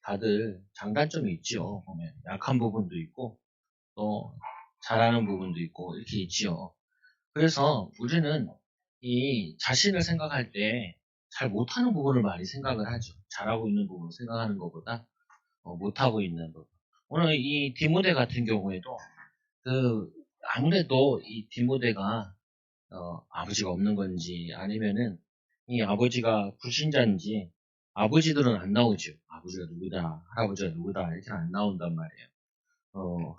다들 장단점이 있지요. 보면 약한 부분도 있고 또 잘하는 부분도 있고 이렇게 있지요. 그래서 우리는 이 자신을 생각할 때 잘 못하는 부분을 많이 생각을 하죠. 잘하고 있는 부분을 생각하는 것보다 못하고 있는 부분. 오늘 이 디모데 같은 경우에도 그 아무래도 이 디모데가 아버지가 없는 건지 아니면은 이 아버지가 불신자인지 아버지들은 안 나오죠. 아버지가 누구다, 할아버지가 누구다 이렇게 안 나온단 말이에요.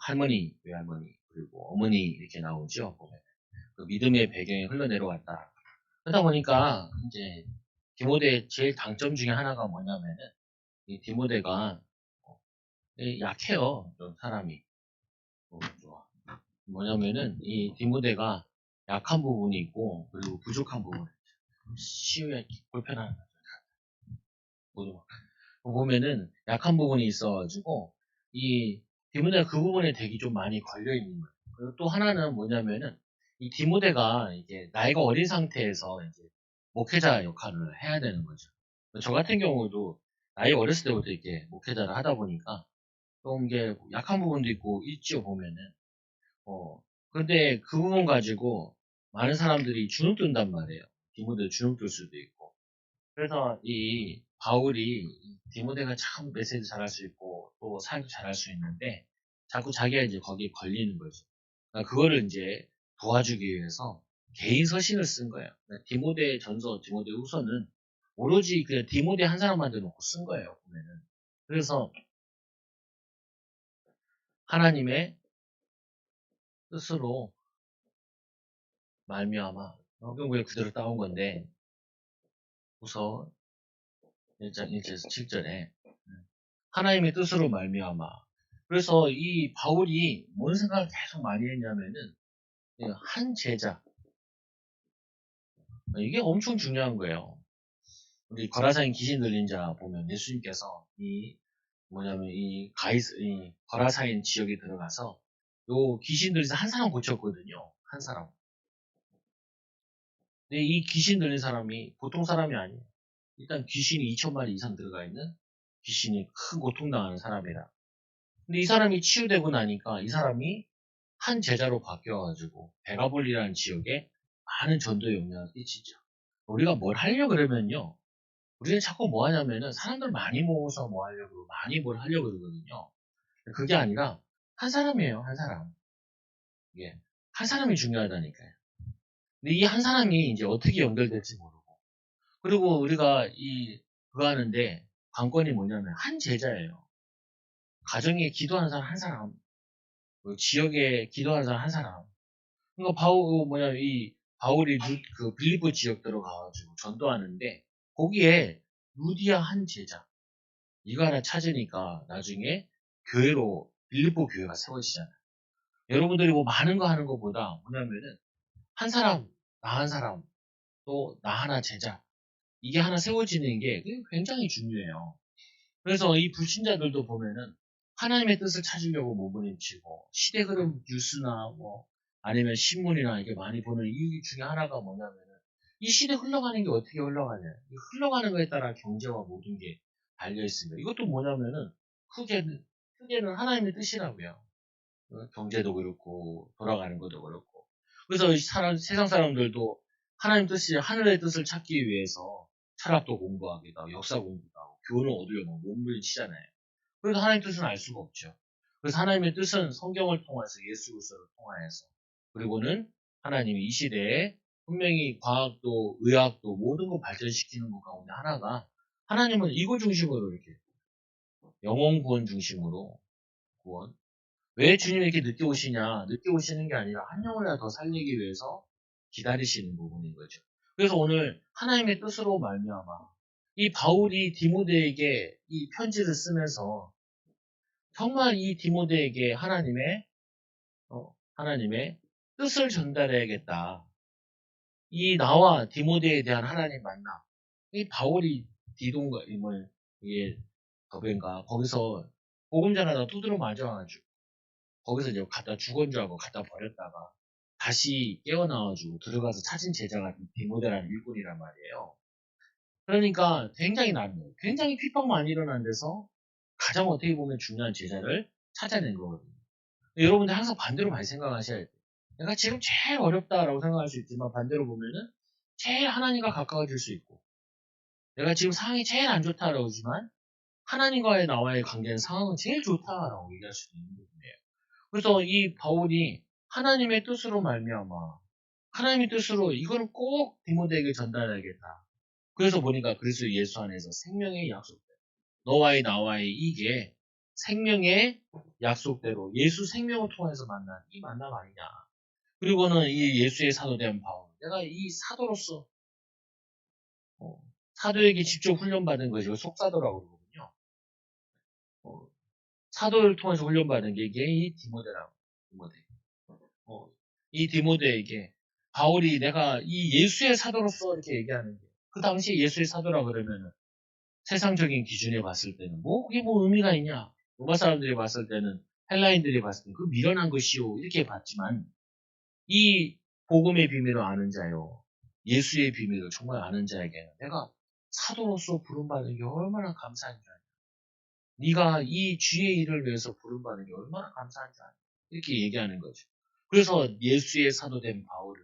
할머니, 외할머니 그리고 어머니 이렇게 나오죠. 보면. 그 믿음의 배경에 흘러내려왔다. 그러다 보니까 이제 디모데의 제일 장점 중에 하나가 뭐냐면은 이 디모데가 약해요. 좀 사람이. 좋아. 뭐냐면은 이 디모데가 약한 부분이 있고 그리고 부족한 부분 쉬우게 불편한 거죠. 보면은 약한 부분이 있어가지고 이 디모데가 그 부분에 되게 좀 많이 걸려 있는 거예요. 그리고 또 하나는 뭐냐면은 이 디모데가 이제 나이가 어린 상태에서 이제 목회자 역할을 해야 되는 거죠. 저 같은 경우도 나이 어렸을 때부터 이렇게 목회자를 하다 보니까 좀 이게 약한 부분도 있고 있죠 보면은 근데 그 부분 가지고 많은 사람들이 주눅든단 말이에요. 디모데 주눅들 수도 있고. 그래서 이 바울이 디모데가 참 메시지 잘할 수 있고 또 사역도 잘할 수 있는데 자꾸 자기가 이제 거기에 걸리는 거죠. 그러니까 그거를 이제 도와주기 위해서 개인 서신을 쓴 거예요. 그러니까 디모데 전서, 디모데 후서는 오로지 그 디모데 한 사람만 대놓고 쓴 거예요. 보면은. 그래서 하나님의 뜻으로 말미암아 성경구에 그대로 따온 건데 후서 1장 1절에서 7절에 하나님의 뜻으로 말미암아. 그래서 이 바울이 뭔 생각을 계속 많이 했냐면은 한 제자 이게 엄청 중요한 거예요. 우리 거라사인 귀신 들린 자 보면 예수님께서 이 뭐냐면 이 거라사인 지역에 들어가서 요 귀신 들린 한 사람 고쳤거든요. 한 사람. 근데 이 귀신 들린 사람이 보통 사람이 아니에요. 일단 귀신이 2,000마리 이상 들어가 있는 귀신이 큰 고통당하는 사람이라. 근데 이 사람이 치유되고 나니까 이 사람이 한 제자로 바뀌어가지고 베가볼리라는 지역에 많은 전도의 영향을 끼치죠. 우리가 뭘 하려고 그러면요. 우리는 자꾸 뭐 하냐면은 사람들 많이 모아서 뭐 하려고 많이 뭘 하려고 그러거든요. 그게 아니라 한 사람이에요. 한 사람. 예. 한 사람이 중요하다니까요. 근데 이 한 사람이 이제 어떻게 연결될지 모르고 그리고 우리가 그거 하는데 관건이 뭐냐면 한 제자예요. 가정에 기도하는 사람 한 사람, 그 지역에 기도하는 사람 한 사람. 그러니까 이 바울이 그 빌립보 지역 들어가가지고 전도하는데 거기에 루디아 한 제자 이거 하나 찾으니까 나중에 교회로 빌립보 교회가 세워지잖아요. 여러분들이 뭐 많은 거 하는 것보다 뭐냐면은 한 사람, 나 한 사람, 또 나 하나 제자 이게 하나 세워지는 게 굉장히 중요해요. 그래서 이 불신자들도 보면은 하나님의 뜻을 찾으려고 몸부림치고 시대 흐름 뉴스나 뭐 아니면 신문이나 이게 많이 보는 이유 중에 하나가 뭐냐면은 이 시대 흘러가는 게 어떻게 흘러가냐. 이 흘러가는 거에 따라 경제와 모든 게 달려 있습니다. 이것도 뭐냐면은 크게는 하나님의 뜻이라고요. 경제도 그렇고 돌아가는 것도 그렇고. 그래서 세상 사람들도 하나님 뜻이 하늘의 뜻을 찾기 위해서 철학도 공부하기도 하고 역사 공부도 하고 교훈을 얻으려고 몸부림치잖아요. 그래도 하나님 뜻은 알 수가 없죠. 그래서 하나님의 뜻은 성경을 통해서 예수 그리스도를 통하여서 그리고는 하나님이 이 시대에 분명히 과학도 의학도 모든 걸 발전시키는 것 가운데 하나가 하나님은 이거 중심으로 이렇게 영혼 구원 중심으로 구원. 왜 주님이 이렇게 늦게 오시냐? 늦게 오시는 게 아니라 한 영혼이라도 더 살리기 위해서 기다리시는 부분인 거죠. 그래서 오늘 하나님의 뜻으로 말미암아 이 바울이 디모데에게 이 편지를 쓰면서 정말 이 디모데에게 하나님의 뜻을 전달해야겠다. 이 나와 디모데에 대한 하나님 만남. 이 바울이 디동가 이게 더벤가 거기서 복음 전하다 두드러 맞아가지고 거기서 이제 갖다 죽은 줄 알고 갖다 버렸다가 다시 깨어나가지고 들어가서 찾은 제자가 디모데라는 일꾼이란 말이에요. 그러니까 굉장히 핍박 많이 일어난 데서 가장 어떻게 보면 중요한 제자를 찾아낸 거거든요. 여러분들 항상 반대로 많이 생각하셔야 돼요. 내가 지금 제일 어렵다라고 생각할 수 있지만 반대로 보면은 제일 하나님과 가까워질 수 있고 내가 지금 상황이 제일 안 좋다라고 하지만 하나님과의 나와의 관계는 상황은 제일 좋다라고 얘기할 수 있는 부분이에요. 그래서 이 바울이 하나님의 뜻으로 말미암아 하나님의 뜻으로 이거는 꼭 디모데에게 전달해야겠다. 그래서 보니까 그리스도 예수 안에서 생명의 약속대로 너와의 나와의 이게 생명의 약속대로 예수 생명을 통해서 만난 이 만남 아니냐. 그리고는 이 예수의 사도된 바울 내가 이 사도로서 사도에게 직접 훈련받은 것이 속사도라고 그러거든요. 사도를 통해서 훈련받은 게 이게 이 디모데라고 디모데. 이 디모데에게 바울이 내가 이 예수의 사도로서 이렇게 얘기하는 게 그 당시에 예수의 사도라 그러면은 세상적인 기준에 봤을 때는 그게 뭐 의미가 있냐? 로마 사람들이 봤을 때는 헬라인들이 봤을 때는 그 미련한 것이요 이렇게 봤지만 이 복음의 비밀을 아는 자요 예수의 비밀을 정말 아는 자에게는 내가 사도로서 부름받은 게 얼마나 감사한 줄 아냐? 네가 이 주의 일을 위해서 부름받은 게 얼마나 감사한 줄 아냐? 이렇게 얘기하는 거죠. 그래서 예수의 사도된 바울을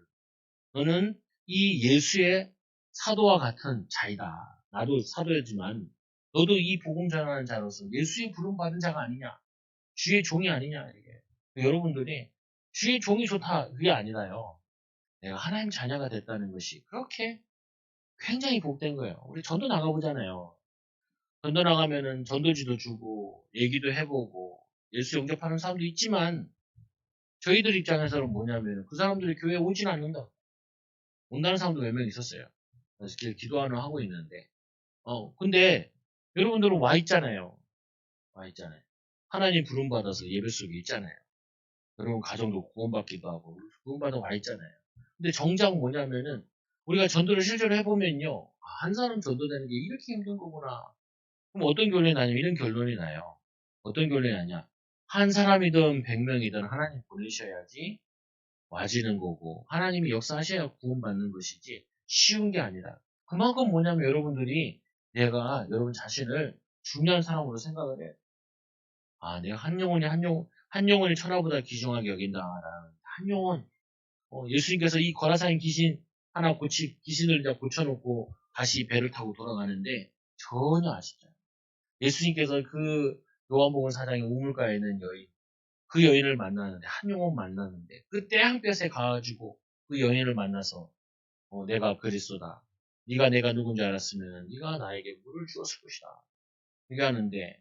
너는 이 예수의 사도와 같은 자이다. 나도 사도였지만 너도 이 복음 전하는 자로서 예수의 부름받은 자가 아니냐. 주의 종이 아니냐. 이게 여러분들이 주의 종이 좋다. 그게 아니라요. 내가 하나님 자녀가 됐다는 것이 그렇게 굉장히 복된 거예요. 우리 전도 나가보잖아요. 전도 나가면은 전도지도 주고 얘기도 해보고 예수 영접하는 사람도 있지만 저희들 입장에서는 뭐냐면 그 사람들이 교회에 오진 않는다. 온다는 사람도 몇 명 있었어요. 그래서 기도하는 하고 있는데 근데 여러분들은 와 있잖아요. 와 있잖아요. 하나님 부름 받아서 예배 속에 있잖아요. 여러분 가정도 구원받기도 하고 구원받아 와 있잖아요. 근데 정작 뭐냐면은 우리가 전도를 실제로 해보면요. 한 사람 전도되는 게 이렇게 힘든 거구나. 그럼 어떤 결론이 나냐면 이런 결론이 나요. 어떤 결론이 나냐. 한 사람이든 100명이든 하나님 보내셔야지 와지는 거고 하나님이 역사하셔야 구원받는 것이지 쉬운 게 아니라 그만큼 뭐냐면 여러분들이 내가 여러분 자신을 중요한 사람으로 생각을 해요. 내가 한 영혼이 천하보다 귀중하게 여긴다라는 한 영혼 예수님께서 이 거라사인 귀신 하나 귀신을 이제 고쳐놓고 다시 배를 타고 돌아가는데 전혀 아쉽지 않아요. 예수님께서 그 요한복음 4장의 우물가에 있는 여인 그 여인을 만나는데 한 영혼 만나는데 그 태양볕에 가가지고 그 여인을 만나서 내가 그리스도다. 네가 내가 누군지 알았으면 네가 나에게 물을 주었을 것이다. 이게 하는데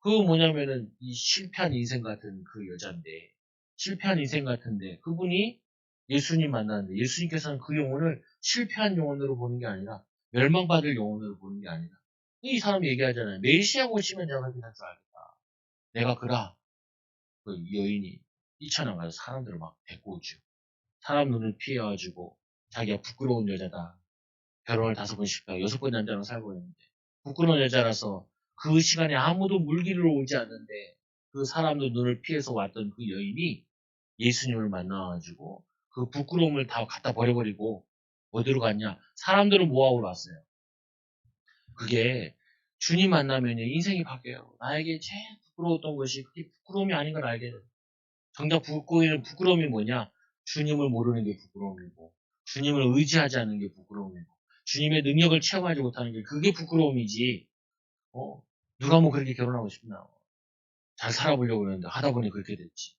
그 뭐냐면은 이 실패한 인생 같은 그 여잔데 실패한 인생 같은데 그분이 예수님 만나는데 예수님께서는 그 영혼을 실패한 영혼으로 보는 게 아니라 멸망받을 영혼으로 보는 게 아니라 이 사람이 얘기하잖아요. 메시아가 오시면 내가 그렇게 할 줄 알겠다. 내가 그라 그 여인이 뛰쳐나가서 사람들을 막 데리고 오죠. 사람 눈을 피해가지고 자기가 부끄러운 여자다. 결혼을 5번씩 하고 6번 남자랑 살고 있는데 부끄러운 여자라서 그 시간에 아무도 물기를 오지 않는데 그 사람들 눈을 피해서 왔던 그 여인이 예수님을 만나가지고 그 부끄러움을 다 갖다 버려버리고 어디로 갔냐? 사람들을 모아오러 왔어요. 그게 주님 만나면 인생이 바뀌어요. 나에게 제일 부끄러웠던 것이 그게 부끄러움이 아닌 걸 알게 돼요. 정작 부끄러움이 뭐냐? 주님을 모르는 게 부끄러움이고 주님을 의지하지 않는 게 부끄러움이고 주님의 능력을 체험하지 못하는 게 그게 부끄러움이지. 누가 뭐 그렇게 결혼하고 싶나? 잘 살아보려고 했는데 하다 보니 그렇게 됐지.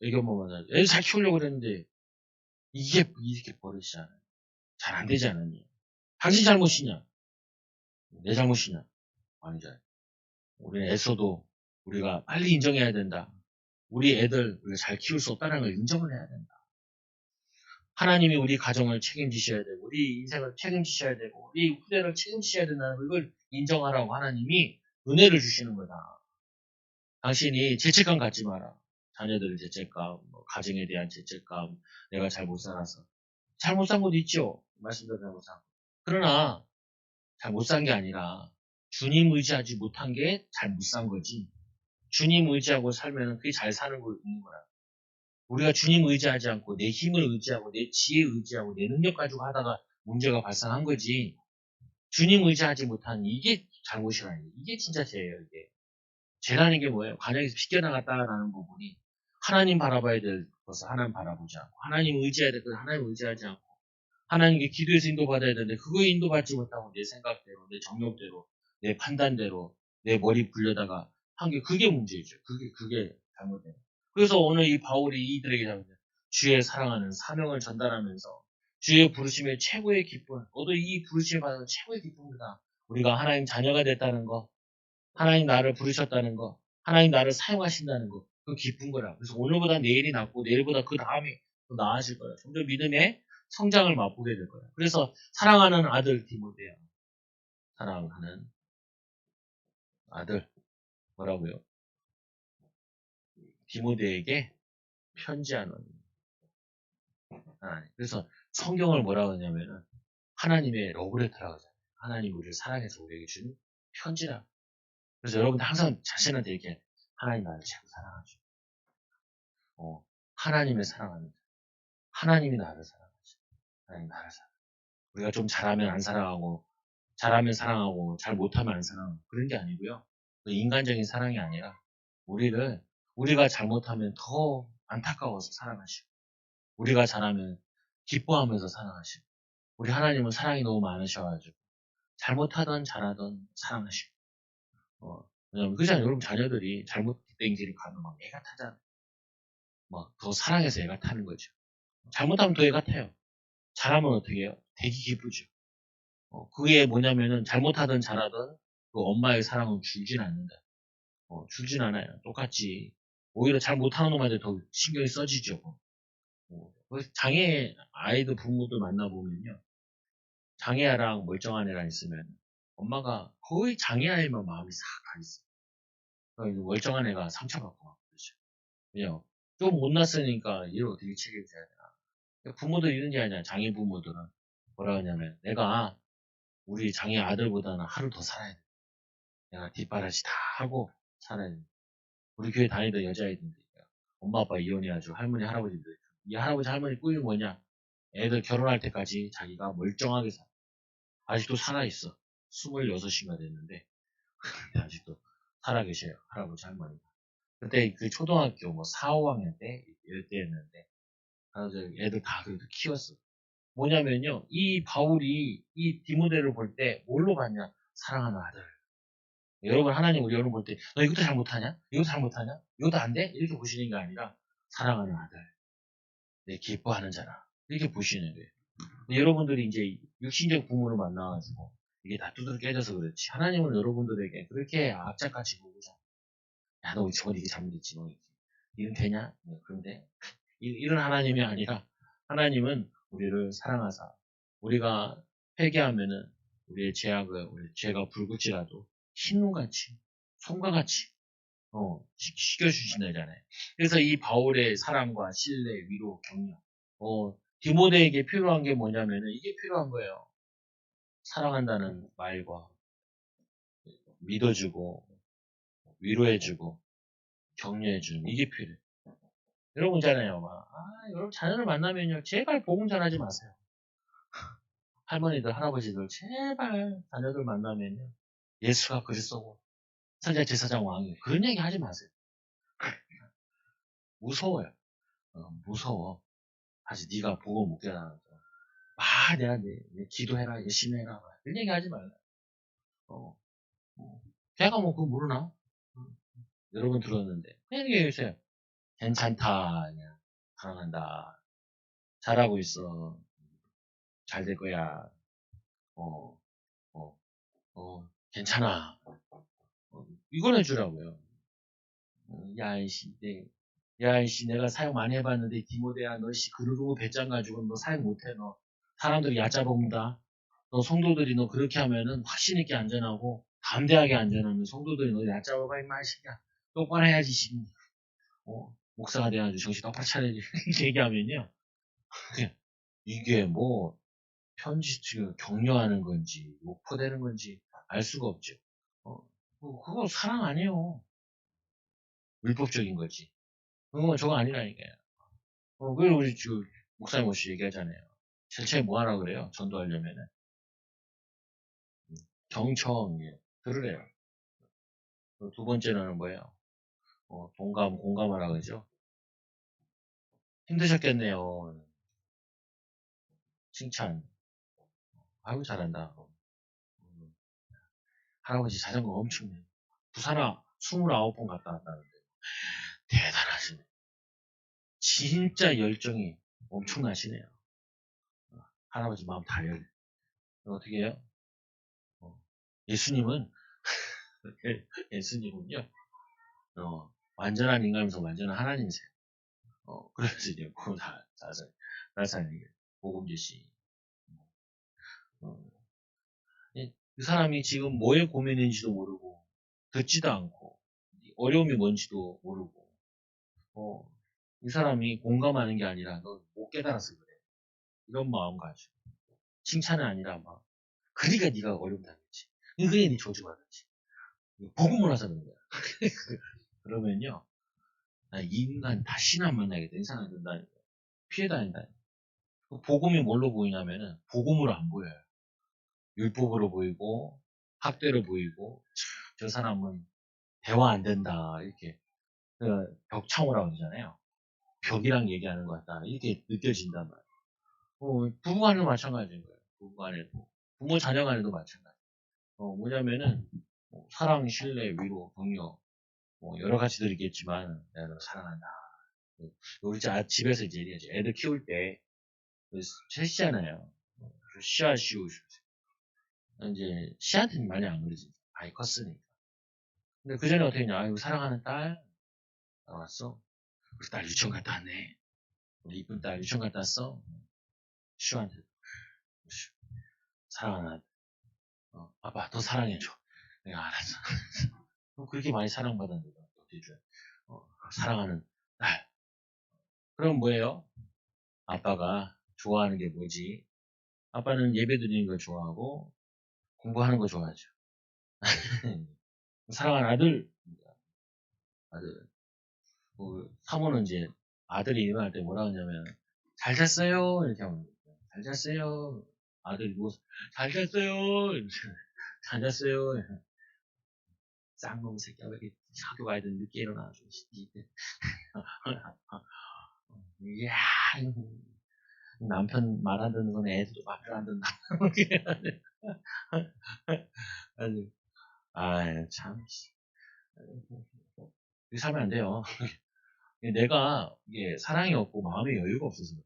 애기 엄마가 애 잘 키우려고 그랬는데 이게 이렇게 버릇이잖아. 잘 안 되지 않았니? 당신 잘못이냐? 내 잘못이냐? 아니잖아. 우리는 애써도 우리가 빨리 인정해야 된다. 우리 애들 우리가 잘 키울 수 없다는 걸 인정을 해야 된다. 하나님이 우리 가정을 책임지셔야 되고 우리 인생을 책임지셔야 되고 우리 후대를 책임지셔야 된다는 걸 인정하라고 하나님이 은혜를 주시는 거다. 당신이 죄책감 갖지 마라. 자녀들의 죄책감, 가정에 대한 죄책감, 내가 잘 못 살아서. 잘 못 산 것도 있죠. 말씀대로 잘 못 산 거. 그러나 잘 못 산 게 아니라 주님 의지하지 못한 게 잘 못 산 거지. 주님 의지하고 살면 그게 잘 사는 거 있는 거라. 우리가 주님 의지하지 않고 내 힘을 의지하고 내 지혜 의지하고 내 능력 가지고 하다가 문제가 발생한 거지. 주님 의지하지 못한 이게 잘못이라니. 이게 진짜 죄예요, 이게. 죄라는 게 뭐예요? 가정에서 빗겨나갔다라는 부분이 하나님 바라봐야 될 것을 하나님 바라보지 않고, 하나님 의지해야 될 것을 하나님 의지하지 않고, 하나님께 기도해서 인도받아야 되는데, 그거에 인도받지 못하고 내 생각대로, 내 정욕대로, 내 판단대로, 내 머리 굴려다가 한 게, 그게 문제죠. 그게 잘못된 거예요. 그래서 오늘 이 바울이 이들에게 주의 사랑하는 사명을 전달하면서, 주의 부르심의 최고의 기쁨, 너도 이 부르심을 받은 최고의 기쁨이다. 우리가 하나님 자녀가 됐다는 거, 하나님 나를 부르셨다는 거, 하나님 나를 사용하신다는 거, 그 기쁜 거라. 그래서 오늘보다 내일이 낫고 내일보다 그 다음이 더 나아질 거야. 점점 믿음의 성장을 맛보게 될 거야. 그래서 사랑하는 아들 디모데야. 사랑하는 아들 뭐라고요? 디모데에게 편지하는 하나님. 그래서 성경을 뭐라고 하냐면은 하나님의 러브레터라고 하잖아요. 하나님 우리를 사랑해서 우리에게 주는 편지라. 그래서 여러분들 항상 자신한테 이렇게 하나님 나를 최고 사랑하죠. 하나님의 사랑하는 하나님이 나를 사랑하죠. 하나님 나를 사랑. 우리가 좀 잘하면 안 사랑하고, 잘하면 사랑하고, 잘 못하면 안 사랑하고, 그런 게 아니고요. 그 인간적인 사랑이 아니라, 우리가 잘못하면 더 안타까워서 사랑하시고, 우리가 잘하면 기뻐하면서 사랑하시고, 우리 하나님은 사랑이 너무 많으셔가지고, 잘못하던 잘하던 사랑하시고, 왜냐면, 그잖아요. 여러분 자녀들이 잘못된 길을 가면 막 애가 타잖아요. 막 더 사랑해서 애가 타는 거죠. 잘못하면 더 애가 타요. 잘하면 어떻게 해요? 되게 기쁘죠. 그게 뭐냐면은 잘못하든 잘하든 그 엄마의 사랑은 줄진 않는다. 줄진 않아요. 똑같이. 오히려 잘 못하는 놈한테 더 신경이 써지죠. 장애 아이들 부모들 만나보면요. 장애아랑 멀쩡한 애랑 있으면 엄마가 거의 장애아이만 마음이 싹 가 있어. 그러니까 멀쩡한 애가 상처받고 막 그러죠. 왜냐? 좀 못났으니까 이걸 어떻게 책임져야 되나. 부모들 이런 게 아니야. 장애 부모들은. 뭐라 하냐면 내가 우리 장애 아들보다는 하루 더 살아야 돼. 내가 뒷바라지 다 하고 살아야 돼. 우리 교회 다니던 여자애들이 엄마 아빠 이혼해가지고 할머니 할아버지들 이 할아버지 할머니 꿈이 뭐냐? 애들 결혼할 때까지 자기가 멀쩡하게 살아. 아직도 살아있어. 26인가 됐는데 아직도 살아계셔요. 할아버지 할머니가. 그때 그 초등학교 뭐 4, 5학년 때 이럴 때였는데 애들 다 그래도 키웠어. 뭐냐면요. 이 바울이 이 디모데를 볼 때 뭘로 봤냐? 사랑하는 아들. 여러분 하나님 우리 여러분 볼 때 너 이것도 잘못하냐? 이것도 잘못하냐? 이것도 안 돼? 이렇게 보시는 게 아니라 사랑하는 아들, 내 기뻐하는 자라 이렇게 보시는 거예요. 여러분들이 이제 육신적 부모를 만나가지고 이게 다 두드러 깨져서 그렇지 하나님은 여러분들에게 그렇게 악착같이 보고 야 너 저건 이게 잘못됐지 너 이건 되냐? 그런데 이런 하나님이 아니라 하나님은 우리를 사랑하사 우리가 회개하면은 우리의 죄가 불붙지라도 흰눈같이 손과 같이 시켜주신다잖아요. 그래서 이 바울의 사랑과 신뢰, 위로, 격려 디모데에게 필요한 게 뭐냐면은 이게 필요한 거예요. 사랑한다는 말과 믿어주고 위로해주고 격려해주는 이게 필요해요. 여러분 있잖아요. 여러분 자녀를 만나면요. 제발 복음 전하지 마세요. 할머니들, 할아버지들 제발 자녀들 만나면요. 예수가 그리스도고 선자 제사장 왕이에요. 그런 얘기 하지 마세요. 무서워요. 무서워. 사실 네가 복음 못 깨달아. 내가 기도해라, 열심히 해라. 그런 얘기 하지 말라. 걔가 뭐 그거 모르나? 여러분 들었는데. 그냥 얘기해주세요. 괜찮다. 그냥 사랑한다. 잘하고 있어. 잘 될 거야. 어, 어, 괜찮아. 이걸 해주라고요. 야, 이씨, 내가 사용 많이 해봤는데, 디모데야, 너, 그러고 배짱 가지고 너 사용 못해, 너. 사람들이 얕잡아본다. 너 성도들이 너 그렇게 하면은 확신 있게 안전하고, 담대하게 안전하면 성도들이 너 얕잡아봐, 임마, 이씨야. 똑바로 해야지, 씨. 목사가 돼가지고 정신 똑바로 차려야지. 이렇게 얘기하면요. 이게 뭐, 편지, 격려하는 건지, 욕포되는 건지, 알 수가 없죠. 그거 사랑 아니에요. 율법적인 거지. 그건 저거 아니라니까요. 그걸 우리 목사님 혹시 얘기하잖아요. 제일 뭐 하라 그래요? 전도하려면은. 경청, 들으래요. 두 번째는 뭐예요? 공감하라 그러죠? 힘드셨겠네요. 칭찬. 아이고, 잘한다. 음, 할아버지 자전거 엄청, 부산아 29번 갔다 왔다는데. 대단하시네. 진짜 열정이 엄청나시네요. 할아버지 마음 다 열려. 어떻게 해요? 어, 예수님은, 예수님은요, 완전한 인간이면서 완전한 하나님이세요. 그래서 이제, 나사렛, 복음제시. 어, 그 사람이 지금 뭐에 고민인지도 모르고, 듣지도 않고, 어려움이 뭔지도 모르고, 이 사람이 공감하는 게 아니라, 너 못 깨달아서 그래. 이런 마음 가지고. 칭찬은 아니라, 막, 그러니까 네가 어려움 당했지. 그게 네 저주받았지. 복음을 하서 그런 거야. 그러면요, 이 인간 다시는 안 만나겠다. 이 사람이 된다니까. 피해 다닌다. 복음이 뭘로 보이냐면은, 복음으로 안 보여요. 율법으로 보이고, 학대로 보이고, 저 사람은 대화 안 된다. 이렇게, 벽창호라고 그러잖아요. 벽이랑 얘기하는 것 같다. 이렇게 느껴진단 말이에요. 부부간에도 마찬가지인 거예요. 부부간에도. 부모 자녀 간에도 마찬가지. 뭐냐면은, 사랑, 신뢰, 위로, 격려, 여러 가지들이 있겠지만, 내가 너 사랑한다. 우리 집에서 이제 애들 키울 때, 셋이잖아요. 씨앗 씌우고, 이제, 씨한테는 많이 안 그러지. 아이 컸으니까. 근데 그 전에 어떻게 했냐. 아이고, 사랑하는 딸, 나왔어. 우리 딸 유치원 갔다 왔네. 우리 이쁜 딸 유치원 갔다 왔어. 슈한테, 사랑하는 아들. 아빠, 더 사랑해줘. 내가 알았어. 그렇게 많이 사랑받았는데, 어떻게 줘요? 사랑하는 딸. 그럼 뭐예요? 아빠가 좋아하는 게 뭐지? 아빠는 예배 드리는 걸 좋아하고, 공부하는 거 좋아하죠. 사랑하는 아들. 아들. 사모는 이제 아들이 일어날 때 뭐라 하냐면, 잘 잤어요. 이렇게 하면, 잘 잤어요. 아들이 누워서, 잘 잤어요. 잘 잤어요. 쌍놈 새끼야. 왜 이렇게 학교 가야 되는데 늦게 일어나가지고. 이야, 남편 말 안 듣는 건 애들도 말을 안 듣는다. 아니, 참. 이렇게 살면 안 돼요. 내가, 이게 사랑이 없고 마음의 여유가 없어서 그래.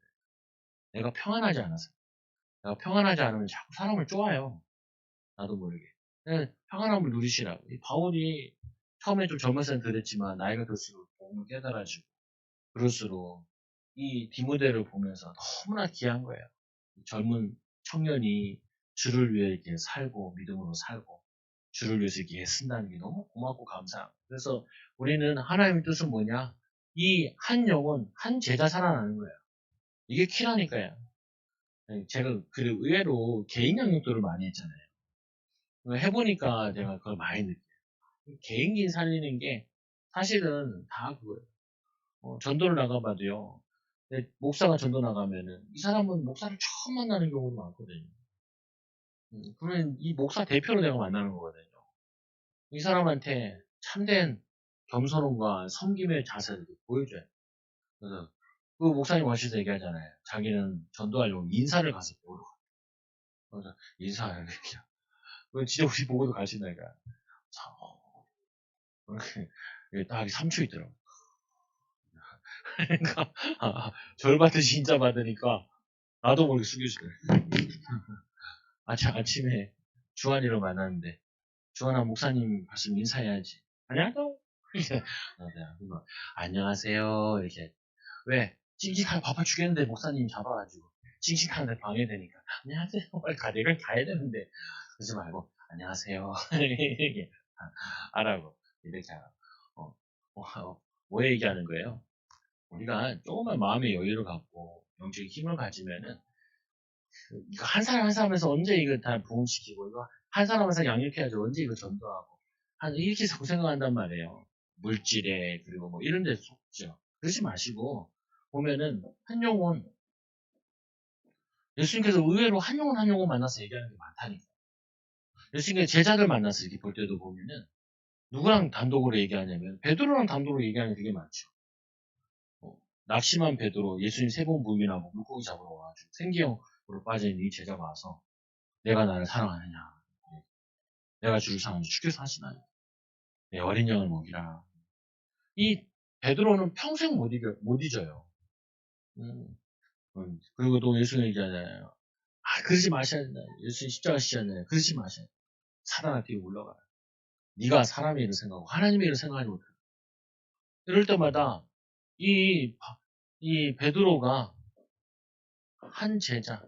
내가 평안하지 않아서. 내가 평안하지 않으면 자꾸 사람을 쪼아요. 나도 모르게. 평안함을 누리시라고. 이 바울이 처음에 좀 젊었을 때 그랬지만, 나이가 들수록 복음을 깨달아지고, 그럴수록 이 디모데를 보면서 너무나 귀한 거예요. 젊은 청년이 주를 위해 이렇게 살고, 믿음으로 살고, 주를 위해서 이렇게 애쓴다는 게 너무 고맙고 감사하고. 그래서 우리는 하나님의 뜻은 뭐냐? 이 한 영혼, 한 제자 살아나는 거예요. 이게 키라니까요. 제가 그 의외로 개인 양육도를 많이 했잖아요. 해보니까 제가 그걸 많이 느껴요. 개인기 살리는 게 사실은 다 그거예요. 전도를 나가봐도요. 목사가 전도 나가면은 이 사람은 목사를 처음 만나는 경우도 많거든요. 그러면 이 목사 대표로 내가 만나는 거거든요. 이 사람한테 참된 겸손함과 섬김의 자세를 보여줘요. 그래서 그 목사님 와셔서 얘기하잖아요. 자기는 전도하려고 인사를 가서 배우러 가요. 그래서 인사하는 얘기야. 진짜 우리 보고도 가신다니까. 참, 이렇게 딱 3초 있더라고. 그러니까 절 받듯이 인사 받으니까 나도 모르게 숙여지더라고. 아침에 주한이를 만났는데 주한아 목사님 봤으면 인사해야지. 안녕하세요. 그래서 안녕하세요. 이렇게 왜 찡찡하게 바빠 죽겠는데 목사님 잡아가지고 찡찡하는데 방해되니까 안녕하세요. 빨리 내가 가야 되는데 그러지 말고 안녕하세요. 이렇게 하라고 이렇게 하라고. 왜 얘기하는 거예요? 우리가 조금만 마음의 여유를 갖고 영적인 힘을 가지면은 이거 한 사람 한 사람에서 언제 이거 다 부흥시키고 이거 한 사람 한 사람 양육해야죠. 언제 이거 전도하고 이렇게 자꾸 생각한단 말이에요. 물질에 그리고 뭐 이런 데 속죠. 그러지 마시고 보면은 한 영혼 예수님께서 의외로 한 영혼 한 영혼 만나서 얘기하는 게 많다니까. 예수님께 제자들 만나서 이렇게 볼 때도 보면은 누구랑 단독으로 얘기하냐면 베드로랑 단독으로 얘기하는 게 되게 많죠. 낙심한 베드로 예수님 3번 부인하고 물고기 잡으러 와가지고 생기형으로 빠져있는 이 제자가 와서 내가 나를 사랑하느냐, 내가 주를 사랑하느냐, 주께서 하시나요? 내 어린 양을 먹이라. 이 베드로는 평생 못 잊어요. 그리고 또 예수님 얘기하잖아요. 그러지 마셔야 된다. 예수님 십자가 지셨잖아요. 그러지 마셔야 된다. 사단아 뒤로 물러가라. 네가 사람의 일을 생각하고 하나님의 일을 생각하지 못해. 이럴 때마다 이 베드로가 한 제자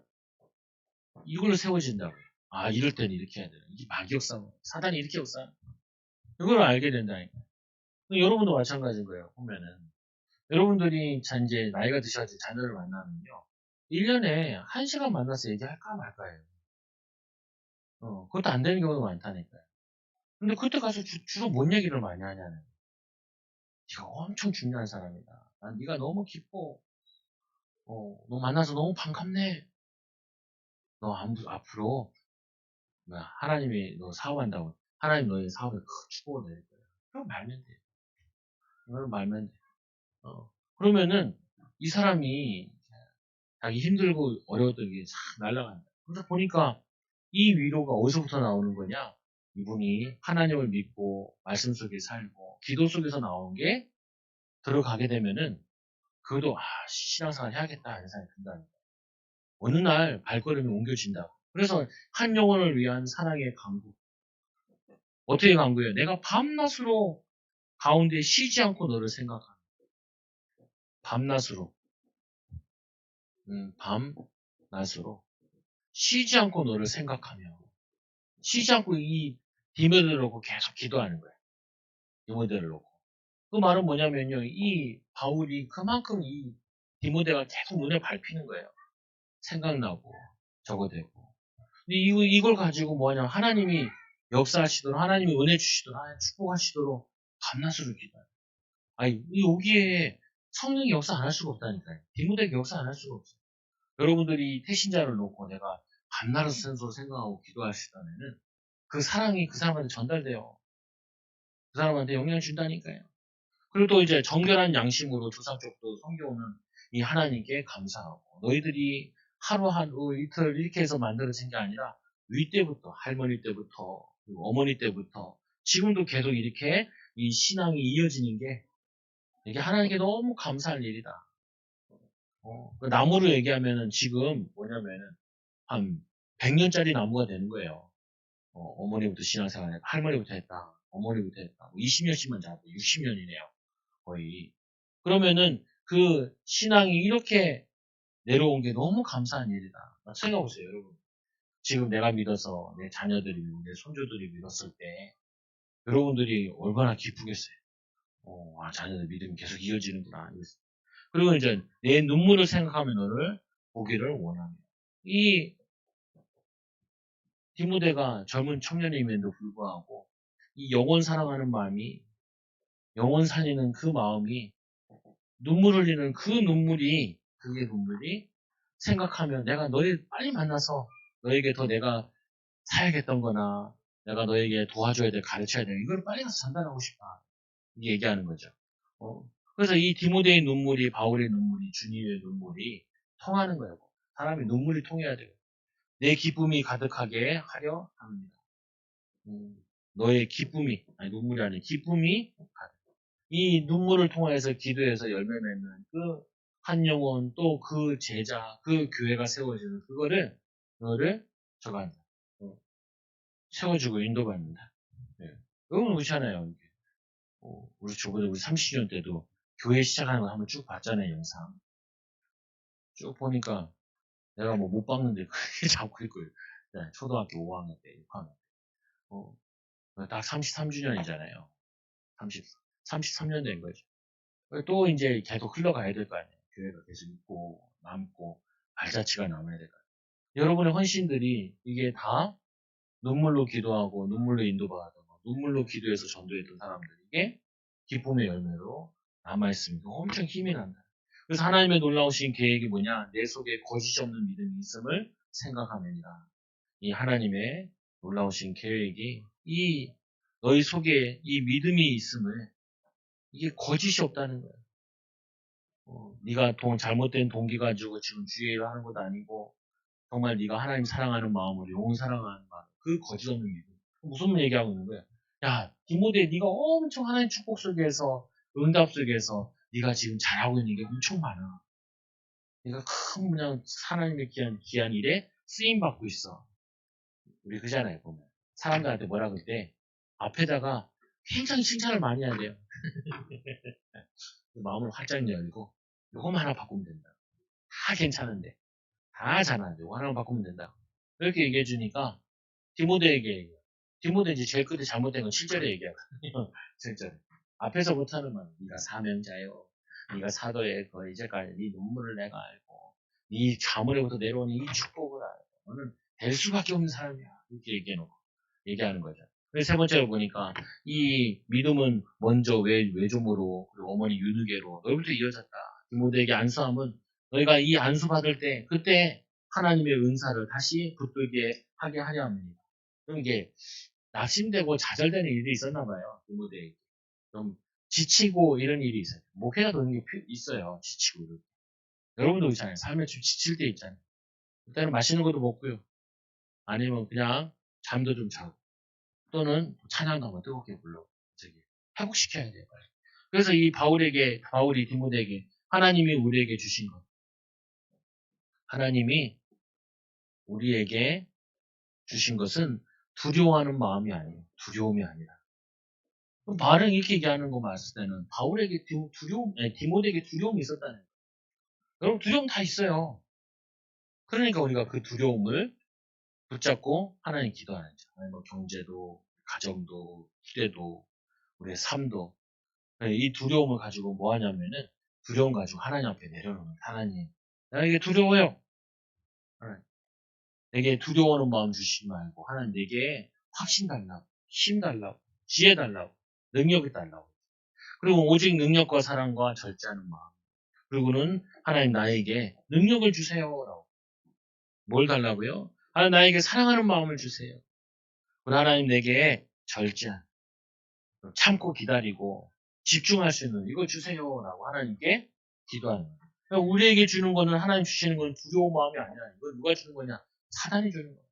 이걸로 세워진다고요. 이럴 때는 이렇게 해야 돼요. 이게 마귀역사, 사단이 이렇게 역사. 이걸 알게 된다니까. 여러분도 마찬가지인 거예요. 보면은 여러분들이 이제 나이가 드셔가지고 자녀를 만나면요, 1년에 1시간 만나서 얘기할까 말까예요. 그것도 안 되는 경우가 많다니까요. 근데 그때 가서 주로 뭔 얘기를 많이 하냐는, 네가 엄청 중요한 사람이다. 난 네가 너무 기뻐. 너 만나서 너무 반갑네. 너 앞으로 하나님이 너 사업한다고 하나님 너의 사업에 큰 축복을 내릴 거야. 그럼 말면 돼. 그걸 말면 돼. 그러면은 이 사람이 자기 힘들고 어려웠던 게 싹 날아간다. 그래서 보니까 이 위로가 어디서부터 나오는 거냐? 이분이 하나님을 믿고 말씀 속에 살고 기도 속에서 나온 게 들어가게 되면은 그것도 신앙생활 해야겠다 하는 생각이 든다니까. 어느 날 발걸음이 옮겨진다고. 그래서 한 영혼을 위한 사랑의 강구. 어떻게 강구해요? 내가 밤낮으로 가운데 쉬지 않고 너를 생각하는. 밤낮으로. 밤낮으로. 쉬지 않고 너를 생각하며. 쉬지 않고 이 디모데를 놓고 계속 기도하는 거예요. 디모데를 놓고. 그 말은 뭐냐면요. 이 바울이 그만큼 이 디모데가 계속 눈에 밟히는 거예요. 생각나고 적어대고. 근데 이걸 가지고 뭐냐, 하나님이 역사하시도록, 하나님이 은혜 주시도록, 하나님 축복하시도록 밤낮으로 기도해요. 여기에 성령이 역사 안 할 수가 없다니까요. 디모데가 역사 안 할 수가 없어요. 여러분들이 태신자를 놓고 내가 밤낮으로 센서로 생각하고 기도하시다면은 그 사랑이 그 사람한테 전달돼요. 그 사람한테 영향을 준다니까요. 그리고 또 이제 정결한 양심으로 조상 쪽도 성경은 이 하나님께 감사하고, 너희들이 하루 이틀 이렇게 해서 만들어진 게 아니라 위 때부터, 할머니 때부터, 그리고 어머니 때부터 지금도 계속 이렇게 이 신앙이 이어지는 게 이게 하나님께 너무 감사할 일이다. 그 나무로 얘기하면은 지금 뭐냐면은 한 100년짜리 나무가 되는 거예요. 어머니부터 신앙생활, 할머니부터 했다. 어머니부터 했다. 20년씩만 잡고 60년이네요. 거의. 그러면은 그 신앙이 이렇게 내려온 게 너무 감사한 일이다. 생각해보세요, 여러분. 지금 내가 믿어서 내 자녀들이, 내 손주들이 믿었을 때 여러분들이 얼마나 기쁘겠어요. 자녀들 믿음이 계속 이어지는구나. 그리고 이제 내 눈물을 생각하면 너를 보기를 원하며. 이 디모데가 젊은 청년임에도 불구하고 이 영원 사랑하는 마음이, 영원 살리는 그 마음이, 눈물 흘리는 그 눈물이, 그게 눈물이 생각하면 내가 너희 빨리 만나서 너에게 더 내가 사야겠던 거나 내가 너에게 도와줘야 돼, 가르쳐야 돼, 이걸 빨리 가서 전달하고 싶다. 이게 얘기하는 거죠. 그래서 이 디모데의 눈물이, 바울의 눈물이, 주님의 눈물이 통하는 거예요. 사람이 눈물이 통해야 돼요. 내 기쁨이 가득하게 하려 합니다. 너의 기쁨이, 아니 눈물이 아니라 기쁨이 가득. 이 눈물을 통해서 기도해서 열매 맺는 그 한 영혼, 또 그 제자, 그 교회가 세워지는 그거를 저가 세워주고 인도받는다. 네. 여러분 그렇잖아요. 우리 저번에 우리 30년 때도 교회 시작하는 거 한번 쭉 봤잖아요, 영상. 쭉 보니까 내가 뭐 못 박는데 그렇게 잡고 있고, 네, 초등학교 5학년 때, 6학년 때. 딱 33주년이잖아요. 33년 된 거죠. 또 이제 계속 흘러가야 될 거 아니에요. 교회가 계속 있고, 남고, 발자취가 남아야 될 거 아니에요. 여러분의 헌신들이 이게 다 눈물로 기도하고, 눈물로 인도받았던 거, 눈물로 기도해서 전도했던 사람들에게 기쁨의 열매로 남아있으니까 엄청 힘이 난다. 그래서 하나님의 놀라우신 계획이 뭐냐? 내 속에 거짓이 없는 믿음이 있음을 생각하면이라. 이 하나님의 놀라우신 계획이 너희 속에 이 믿음이 있음을 이게 거짓이 없다는 거예요. 네가 잘못된 동기 가지고 지금 주의를 하는 것도 아니고 정말 네가 하나님 사랑하는 마음으로 영혼 사랑하는 마음 그 거짓 없는 믿음. 무슨 얘기하고 있는 거야? 야 디모데 네가 엄청 하나님 축복 속에서 응답 속에서 네가 지금 잘하고 있는 게 엄청 많아. 네가 큰 그냥 하나님의 귀한 일에 쓰임 받고 있어. 우리 그잖아요 보면 사람들한테 뭐라 그럴 때 앞에다가 굉장히 칭찬을 많이 해야 돼요. 마음을 활짝 열고 요거만 하나 바꾸면 된다. 다 괜찮은데 다 잘하는데 요거 하나만 바꾸면 된다. 이렇게 얘기해 주니까 디모데에게 얘기해요. 디모데 이제 제일 끝에 잘못된 건 7절에 얘기하거든요. 7절에. 앞에서부터는 막 네가 사명자요. 네가 사도의 그 이제까지 네 눈물을 내가 알고 네 가문에부터 내려오는 이 축복을 알고 너는 될 수밖에 없는 사람이야. 이렇게 얘기해놓고 얘기하는 거죠. 그래서 세 번째로 보니까 이 믿음은 먼저 외조모로 그리고 어머니 유느계로 너희부터 이어졌다. 디모데에게 안수함은 너희가 이 안수 받을 때 그때 하나님의 은사를 다시 붙들게 하게 하려 합니다. 그럼 이게 낙심되고 좌절되는 일이 있었나 봐요. 디모데에게. 좀 지치고 이런 일이 있어요. 목회가 되는 게 있어요. 지치고 이런. 여러분도 있잖아요. 삶에 좀 지칠 때 있잖아요. 그때는 맛있는 것도 먹고요. 아니면 그냥 잠도 좀 자고. 또는 찬양도 한번 뜨겁게 불러. 저기 회복시켜야 돼요. 그래서 이 바울이 디모데에게 하나님이 우리에게 주신 것. 하나님이 우리에게 주신 것은 두려워하는 마음이 아니에요. 두려움이 아니라. 그럼 바울은 이렇게 얘기하는 거 봤을 때는 바울에게 디모데에게 두려움이 있었다는 거예요. 여러분 두려움 다 있어요. 그러니까 우리가 그 두려움을 붙잡고 하나님 기도하는 거죠. 뭐 경제도, 가정도, 시대도, 우리의 삶도 이 두려움을 가지고 뭐 하냐면은 두려움 가지고 하나님 앞에 내려놓는 거예요. 하나님, 나에게 두려워요. 하나님, 내게 두려워하는 마음 주시지 말고 하나님 내게 확신 달라고, 힘 달라고, 지혜 달라고, 능력이 달라고. 그리고 오직 능력과 사랑과 절제하는 마음. 그리고는 하나님 나에게 능력을 주세요라고. 뭘 달라고요? 하나님 나에게 사랑하는 마음을 주세요. 그리고 하나님 내게 절제한, 참고 기다리고 집중할 수 있는 이걸 주세요라고 하나님께 기도하는 거예요. 그러니까 우리에게 주는 거는 하나님 주시는 건 두려운 마음이 아니라 이걸 누가 주는 거냐? 사단이 주는 거예요.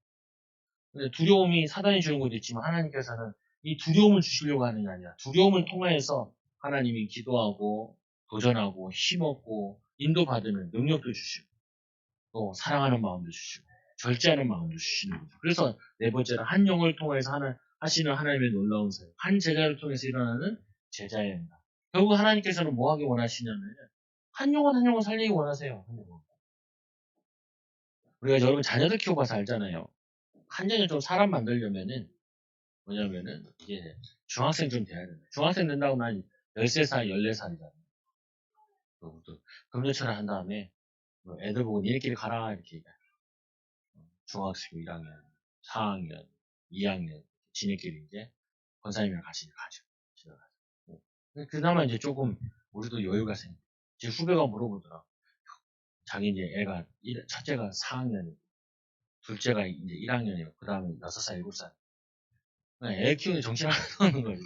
근데 두려움이 사단이 주는 것도 있지만 하나님께서는 이 두려움을 주시려고 하는 게 아니라 두려움을 통해서 하나님이 기도하고 도전하고 힘없고 인도받는 능력도 주시고 또 사랑하는 마음도 주시고 절제하는 마음도 주시는 거죠. 그래서 네 번째로 한 영을 통해서 하시는 하나님의 놀라운 사역, 한 제자를 통해서 일어나는 제자의 행각. 결국 하나님께서는 뭐 하기 원하시냐면 한 영혼 한 영혼 살리기 원하세요. 한 영혼. 우리가 여러분 자녀들 키워봐서 알잖아요. 한 년을 좀 사람 만들려면은 뭐냐면은 이게 중학생 좀 돼야 된다. 중학생 된다고 난 13살, 14살이잖아요. 또 금년철을 한 다음에 뭐 애들 보고 니네끼리 가라 이렇게 얘기해. 중학생 1학년, 4학년, 2학년 지네끼리 이제 권사님이랑 같이 가죠. 집에 가죠. 그나마 이제 조금 우리도 여유가 생겨. 제 후배가 물어보더라. 자기 이제 애가 첫째가 4학년이고 둘째가 이제 1학년이고 그 다음에 6살, 7살. 애 키우는 정신 하나도 없는 거죠.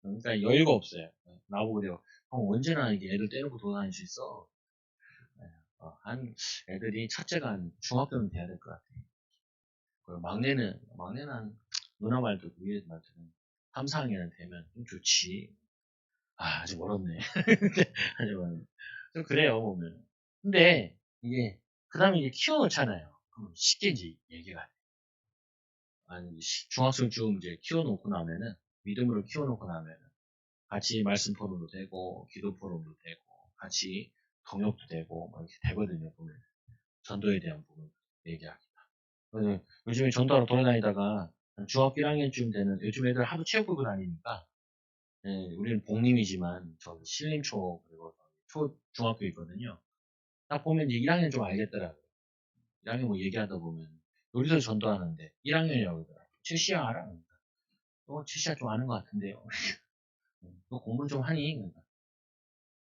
그러니까 여유가 없어요. 나보고 그래요. 형 언제나 이게 애들 떼놓고 돌아다닐 수 있어. 한 애들이 첫째가 한 중학교는 돼야 될 것 같아. 그리고 막내는 한 누나 말도 위에 말들은 3, 4학년 되면 좀 좋지. 아직 멀었네. 좀 그래요 보면. 근데 이게 그 다음에 이제 키워놓잖아요. 그럼 쉽게 이제 얘기가 돼. 아니 중학생쯤 이제 키워놓고 나면은 믿음으로 키워놓고 나면은 같이 말씀 포럼도 되고 기도 포럼도 되고 같이 동역도 되고 뭐 이렇게 되거든요. 보면 전도에 대한 부분 얘기하기가. 그래서 요즘에 전도하러 돌아다니다가 중학교 1학년쯤 되는 요즘 애들 하도 체육복을 다니니까 예, 우리는 복림이지만 저 신림초 그리고 초 중학교 있거든요. 딱 보면 이제 1학년 좀 알겠더라고요. 1학년 뭐 얘기하다 보면 요리서 전도하는데 1학년이라고 그러더라고요. 최시야 알아? 최시야 좀 아는 것 같은데요. 너 공부 좀 하니? 그러니까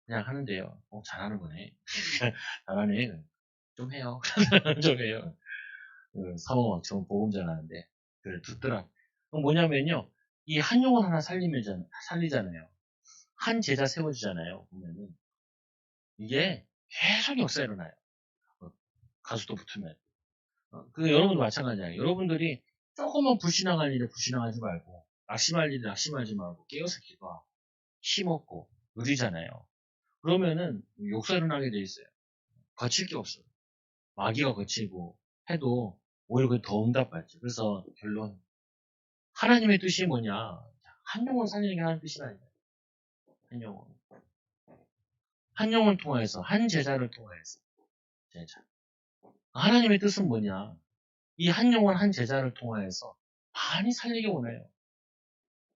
그냥 하는데요. 잘하는 거네. 잘하네. 좀 해요. 좀 해요. 사모가 좀 보험 전하는데 그래, 듣더라. 그럼 뭐냐면요. 이 한 영혼 하나 살리잖아요. 한 제자 세워지잖아요. 보면은. 이게 계속 역사 일어나요. 가수도 붙으면. 그 여러분도 마찬가지예요. 여러분들이 조금만 불신앙할 일에 불신앙하지 말고, 낙심할 일에 낙심하지 말고, 깨어서 기도하고, 힘없고, 누리잖아요. 그러면은 역사 일어나게 돼 있어요. 거칠 게 없어요. 마귀가 거치고 해도 오히려 그게 더 응답받죠. 그래서 결론. 하나님의 뜻이 뭐냐? 한 영혼 살리는 게 하나님의 뜻이라니까요. 한 영혼. 한 영혼 통하여서, 한 제자를 통하여서. 제자. 하나님의 뜻은 뭐냐? 이 한 영혼 한 제자를 통하여서 많이 살리기 원해요.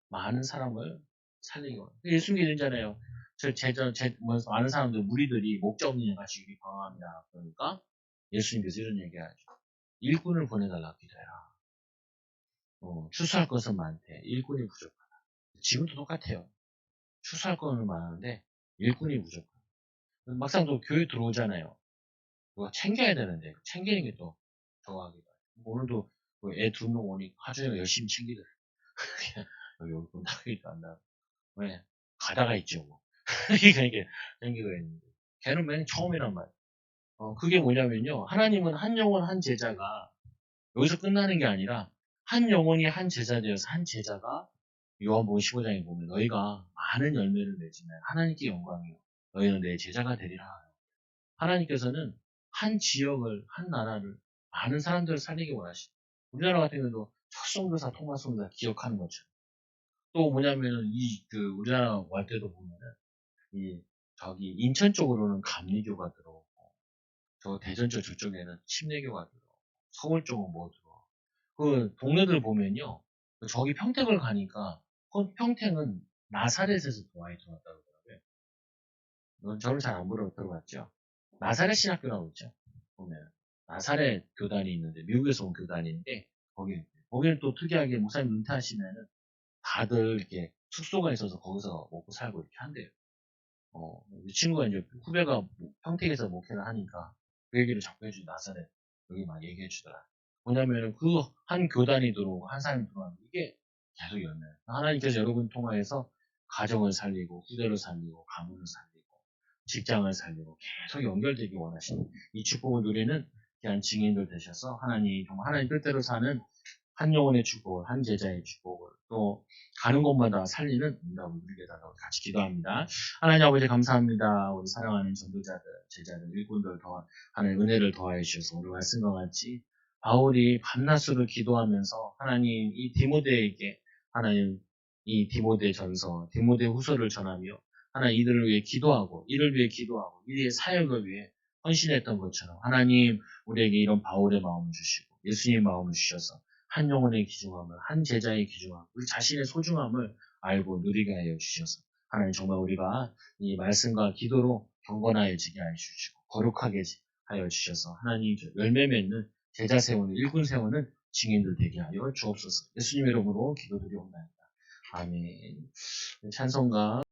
많은 사람을 살리기 원해요. 예수님이 이러잖아요. 많은 사람들, 무리들이 목자 없는 양 같이 유리 방황합니다. 그러니까 예수님께서 이런 얘기하죠. 일꾼을 보내달라 기도해라. 추수할 것은 많대. 일꾼이 부족하다. 지금도 똑같아요. 추수할 것은 많은데 일꾼이 부족하다. 막상 또 교회 들어오잖아요. 누가 챙겨야 되는데 챙기는 게 또 더하기가. 오늘도 애 2명 오니 하주가 열심히 챙기더라고요. 여기 돈 나가기도 한다. 왜? 가다가 있죠, 뭐. 그러니까 이게 챙기가 있는데. 걔는 맨 처음이란 말이에요. 그게 뭐냐면요. 하나님은 한 영혼 한 제자가 여기서 끝나는 게 아니라 한 영혼이 한 제자 되어서 한 제자가 요한복음 15장에 보면 너희가 많은 열매를 맺으면 하나님께 영광이요. 너희는 내 제자가 되리라. 하나님께서는 한 지역을, 한 나라를, 많은 사람들을 살리기 원하시죠. 우리나라 같은 경우도 첫 선교사 토마스 선교사 기억하는 것처럼. 또 뭐냐면은 우리나라 갈 때도 보면은 저기 인천 쪽으로는 감리교가 들어오고 저 대전 저쪽에는 침례교가 들어오고 서울 쪽은 뭐 들어오고 그 동네들 보면요. 저기 평택을 가니까 그 평택은 나사렛에서 많이 들어왔다고 그러더라고요. 저를 잘 안 들어봤죠. 나사렛 신학교라고 있죠. 보면 나사렛 교단이 있는데 미국에서 온 교단인데 거기는 또 특이하게 목사님 은퇴하시면은 다들 이렇게 숙소가 있어서 거기서 먹고 살고 이렇게 한대요. 이 친구가 이제 후배가 평택에서 목회를 하니까 그 얘기를 자꾸 해주지 나사렛 여기 막 얘기해 주더라. 뭐냐면은 그 한 교단이 들어오고 한 사람이 들어오면 이게 계속 열려요. 하나님께서 여러분 통하여서 가정을 살리고 후대를 살리고 가문을 살리고 직장을 살리고 계속 연결되기 원하시는 이 축복을 누리는 귀한 증인들 되셔서 정말 하나님 뜻대로 사는 한 영혼의 축복을, 한 제자의 축복을 또 가는 곳마다 살리는 응답을 누리게 달라고 같이 기도합니다. 하나님 아버지 감사합니다. 우리 사랑하는 전도자들, 제자들, 일꾼들 하나님 은혜를 더하여 주셔서 오늘 말씀과 같이 바울이 밤낮으로 기도하면서 하나님 이 디모데에게 하나님 이 디모데 전서, 디모데 후서를 전하며 하나님 이들을 위해 기도하고 이를 위해 기도하고 이들의 사역을 위해 헌신했던 것처럼 하나님 우리에게 이런 바울의 마음을 주시고 예수님의 마음을 주셔서 한 영혼의 귀중함을 한 제자의 귀중함 우리 자신의 소중함을 알고 누리게 하여 주셔서 하나님 정말 우리가 이 말씀과 기도로 경건하여지게 하여 주시고 거룩하게 하여 주셔서 하나님 열매 맺는 제자 세우는 일꾼 세우는 증인들 되게 하여 주옵소서. 예수님의 이름으로 기도드리옵나이다. 아멘. 찬송가